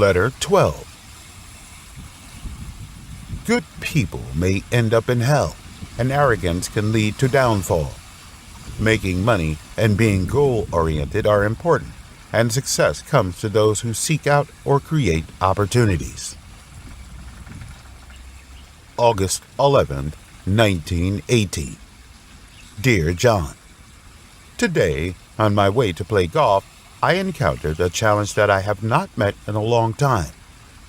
Letter 12. Good people may end up in hell, and arrogance can lead to downfall. Making money and being goal-oriented are important, and success comes to those who seek out or create opportunities. August 11, 1918. Dear John, today, on my way to play golf, I encountered a challenge that I have not met in a long time.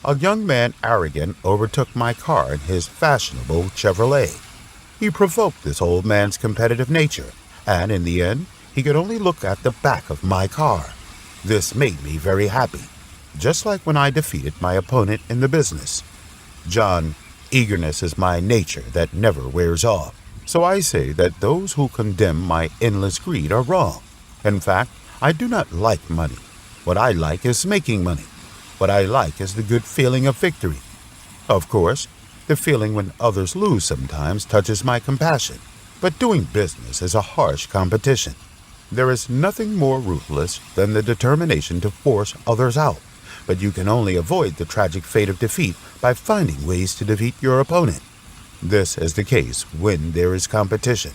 A young man arrogant overtook my car in his fashionable Chevrolet. He provoked this old man's competitive nature, and in the end, he could only look at the back of my car. This made me very happy, just like when I defeated my opponent in the business. John, eagerness is my nature that never wears off, so I say that those who condemn my endless greed are wrong. In fact, I do not like money. What I like is making money. What I like is the good feeling of victory. Of course, the feeling when others lose sometimes touches my compassion, but doing business is a harsh competition. There is nothing more ruthless than the determination to force others out, but you can only avoid the tragic fate of defeat by finding ways to defeat your opponent. This is the case when there is competition.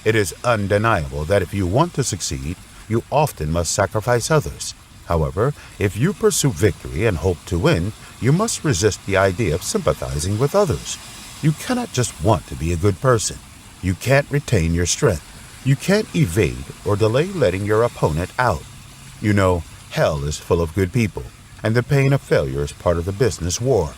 It is undeniable that if you want to succeed, you often must sacrifice others. However, if you pursue victory and hope to win, you must resist the idea of sympathizing with others. You cannot just want to be a good person. You can't retain your strength. You can't evade or delay letting your opponent out. You know, hell is full of good people, and the pain of failure is part of the business war.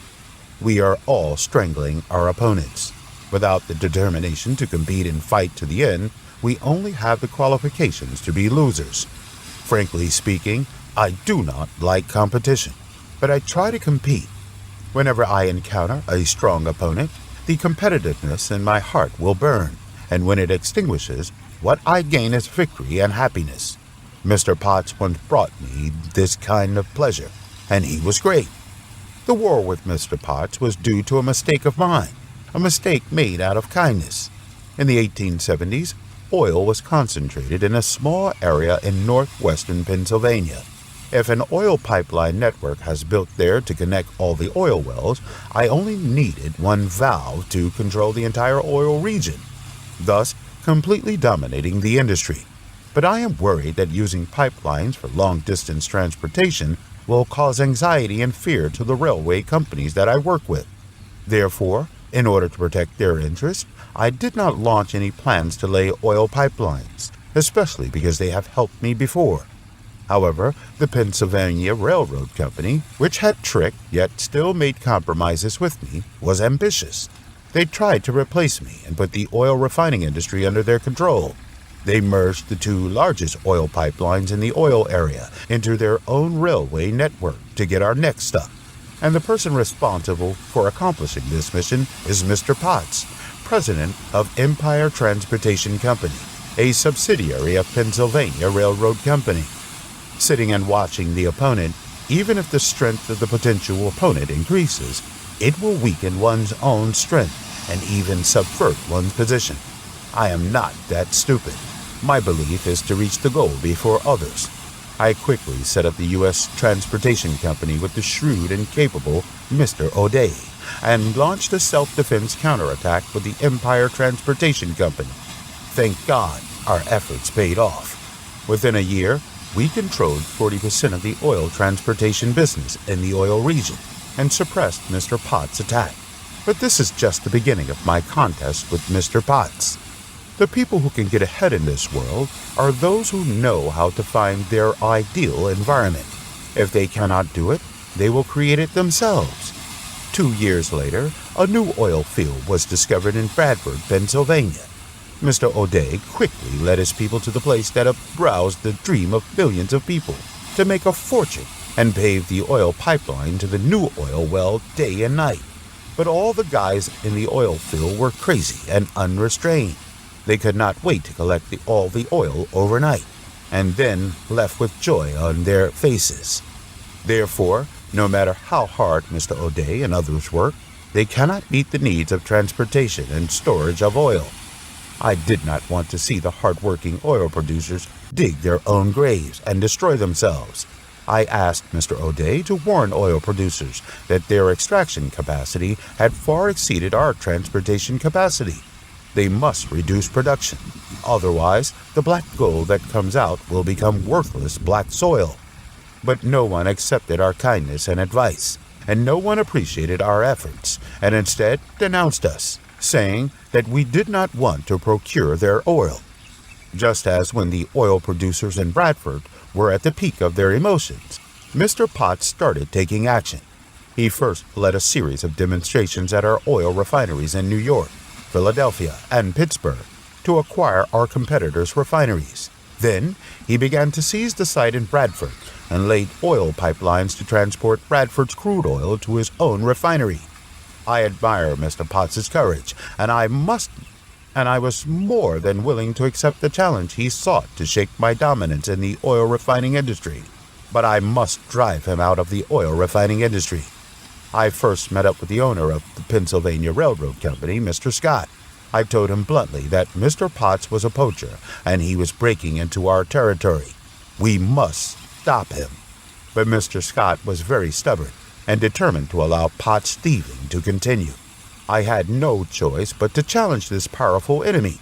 We are all strangling our opponents. Without the determination to compete and fight to the end, we only have the qualifications to be losers. Frankly speaking, I do not like competition, but I try to compete. Whenever I encounter a strong opponent, the competitiveness in my heart will burn, and when it extinguishes, what I gain is victory and happiness. Mr. Potts once brought me this kind of pleasure, and he was great. The war with Mr. Potts was due to a mistake of mine, a mistake made out of kindness. In the 1870s, oil was concentrated in a small area in northwestern Pennsylvania. If an oil pipeline network has built there to connect all the oil wells, I only needed one valve to control the entire oil region, thus completely dominating the industry. But I am worried that using pipelines for long-distance transportation will cause anxiety and fear to the railway companies that I work with. Therefore, in order to protect their interests, I did not launch any plans to lay oil pipelines, especially because they have helped me before. However, the Pennsylvania Railroad Company, which had tricked yet still made compromises with me, was ambitious. They tried to replace me and put the oil refining industry under their control. They merged the two largest oil pipelines in the oil area into their own railway network to get our necks stuck. And the person responsible for accomplishing this mission is Mr. Potts, president of Empire Transportation Company, a subsidiary of Pennsylvania Railroad Company. Sitting and watching the opponent, even if the strength of the potential opponent increases, it will weaken one's own strength and even subvert one's position. I am not that stupid. My belief is to reach the goal before others. I quickly set up the U.S. Transportation Company with the shrewd and capable Mr. O'Day, and launched a self-defense counterattack with the Empire Transportation Company. Thank God, our efforts paid off. Within a year, we controlled 40% of the oil transportation business in the oil region and suppressed Mr. Potts' attack. But this is just the beginning of my contest with Mr. Potts. The people who can get ahead in this world are those who know how to find their ideal environment. If they cannot do it, they will create it themselves. 2 years later, a new oil field was discovered in Bradford, Pennsylvania. Mr. O'Day quickly led his people to the place that aroused the dream of millions of people to make a fortune and pave the oil pipeline to the new oil well day and night. But all the guys in the oil field were crazy and unrestrained. They could not wait to collect all the oil overnight, and then left with joy on their faces. Therefore, no matter how hard Mr. O'Day and others work, they cannot meet the needs of transportation and storage of oil. I did not want to see the hard-working oil producers dig their own graves and destroy themselves. I asked Mr. O'Day to warn oil producers that their extraction capacity had far exceeded our transportation capacity. They must reduce production. Otherwise, the black gold that comes out will become worthless black soil. But no one accepted our kindness and advice, and no one appreciated our efforts, and instead denounced us, saying that we did not want to procure their oil. Just as when the oil producers in Bradford were at the peak of their emotions, Mr. Potts started taking action. He first led a series of demonstrations at our oil refineries in New York, Philadelphia, and Pittsburgh to acquire our competitors' refineries. Then, he began to seize the site in Bradford and laid oil pipelines to transport Bradford's crude oil to his own refinery. I admire Mr. Potts's courage, and I was more than willing to accept the challenge he sought to shake my dominance in the oil refining industry. But I must drive him out of the oil refining industry. I first met up with the owner of the Pennsylvania Railroad Company, Mr. Scott. I told him bluntly that Mr. Potts was a poacher and he was breaking into our territory. We must stop him. But Mr. Scott was very stubborn and determined to allow Potts' thieving to continue. I had no choice but to challenge this powerful enemy.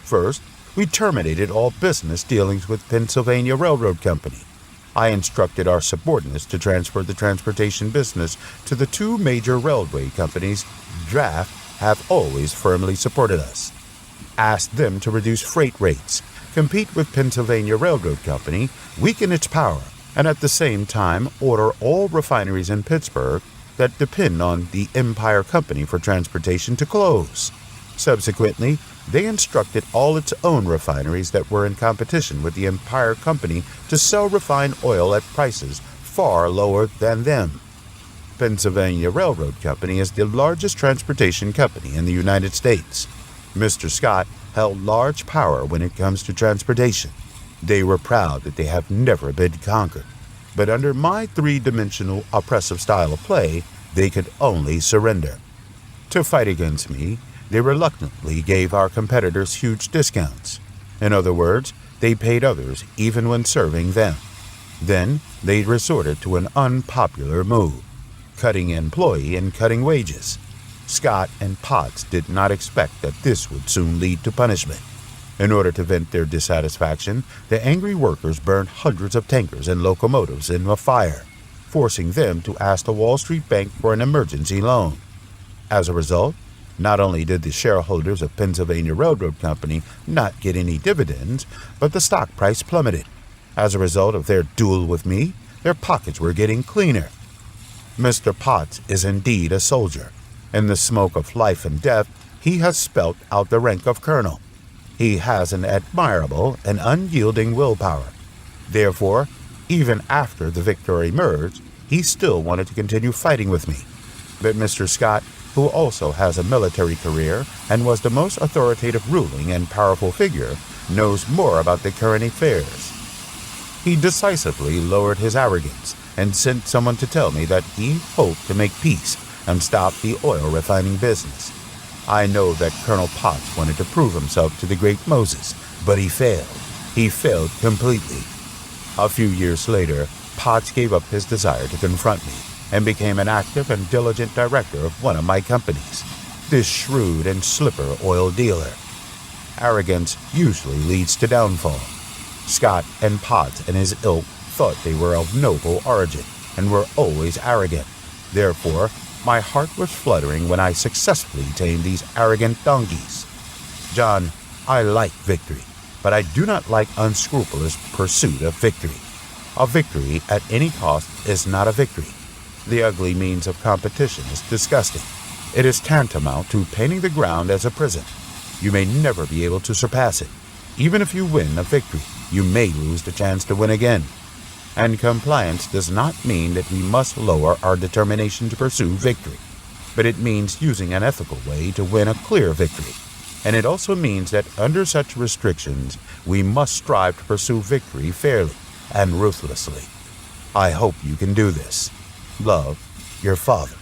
First, we terminated all business dealings with Pennsylvania Railroad Company. I instructed our subordinates to transfer the transportation business to the two major railway companies. Draft have always firmly supported us. Asked them to reduce freight rates, compete with Pennsylvania Railroad Company, weaken its power, and at the same time order all refineries in Pittsburgh that depend on the Empire Company for transportation to close. Subsequently, they instructed all its own refineries that were in competition with the Empire Company to sell refined oil at prices far lower than them. Pennsylvania Railroad Company is the largest transportation company in the United States. Mr. Scott held large power when it comes to transportation. They were proud that they have never been conquered. But under my three-dimensional oppressive style of play, they could only surrender. To fight against me, they reluctantly gave our competitors huge discounts. In other words, they paid others even when serving them. Then they resorted to an unpopular move, cutting employee and cutting wages. Scott and Potts did not expect that this would soon lead to punishment. In order to vent their dissatisfaction, the angry workers burned hundreds of tankers and locomotives in a fire, forcing them to ask the Wall Street Bank for an emergency loan. As a result, not only did the shareholders of Pennsylvania Railroad Company not get any dividends, but the stock price plummeted. As a result of their duel with me, their pockets were getting cleaner. Mr. Potts is indeed a soldier. In the smoke of life and death, he has spelt out the rank of colonel. He has an admirable and unyielding willpower. Therefore, even after the victory emerged, he still wanted to continue fighting with me. But Mr. Scott, who also has a military career and was the most authoritative ruling and powerful figure, knows more about the current affairs. He decisively lowered his arrogance and sent someone to tell me that he hoped to make peace and stop the oil refining business. I know that Colonel Potts wanted to prove himself to the great Moses, but he failed. He failed completely. A few years later, Potts gave up his desire to confront me and became an active and diligent director of one of my companies, this shrewd and slipper oil dealer. Arrogance usually leads to downfall. Scott and Potts and his ilk thought they were of noble origin and were always arrogant. Therefore, my heart was fluttering when I successfully tamed these arrogant donkeys. John, I like victory, but I do not like unscrupulous pursuit of victory. A victory at any cost is not a victory. The ugly means of competition is disgusting. It is tantamount to painting the ground as a prison. You may never be able to surpass it. Even if you win a victory, you may lose the chance to win again. And compliance does not mean that we must lower our determination to pursue victory, but it means using an ethical way to win a clear victory. And it also means that under such restrictions, we must strive to pursue victory fairly and ruthlessly. I hope you can do this. Love, your father.